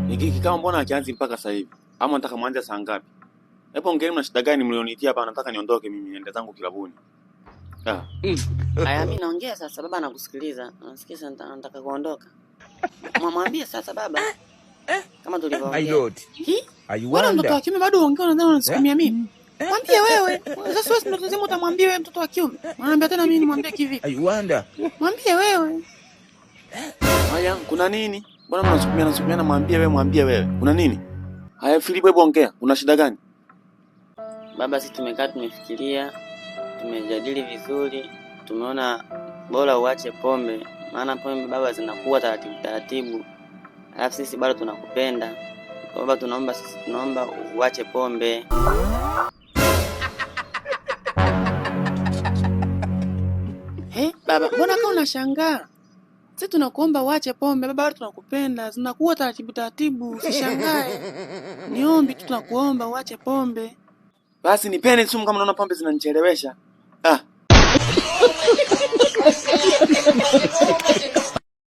Hiki kikao mbona hakianzi mpaka sasa hivi? Ama nataka mwanze saa ngapi? Hebu ongeeni mna shida gani mlionitia hapa, nataka niondoke mimi niende zangu kilabuni. Aya, mimi naongea sasa, baba anakusikiliza. Anasikiza nataka kuondoka. Mwambie sasa baba. Kama tulivyoongea. My lord. Wewe mtoto wa kiume bado unaongea unadhani unasikumia mimi? Mwambie wewe. Sasa wewe ndio lazima utamwambia wewe mtoto wa kiume. Mwambie tena mimi nimwambie kivipi? I wonder. Mwambie wewe. Haya, kuna nini? Mbona mnasukumiana mwambie wewe. Kuna nini? Haya Filipo, hebu ongea. Una shida gani? Baba, sisi tumekaa tumefikiria, tumejadili vizuri, tumeona bora uache pombe, maana pombe baba zinakuwa taratibu. Alafu sisi bado tunakupenda. Baba, tunaomba uache pombe. Baba, mbona kama unashangaa? Sisi tunakuomba uache pombe, baba, bado tunakupenda. Zinakuwa taratibu, usishangae. Niombi tu tunakuomba uache pombe. Basi nipeni sumu kama unaona pombe zinanichelewesha.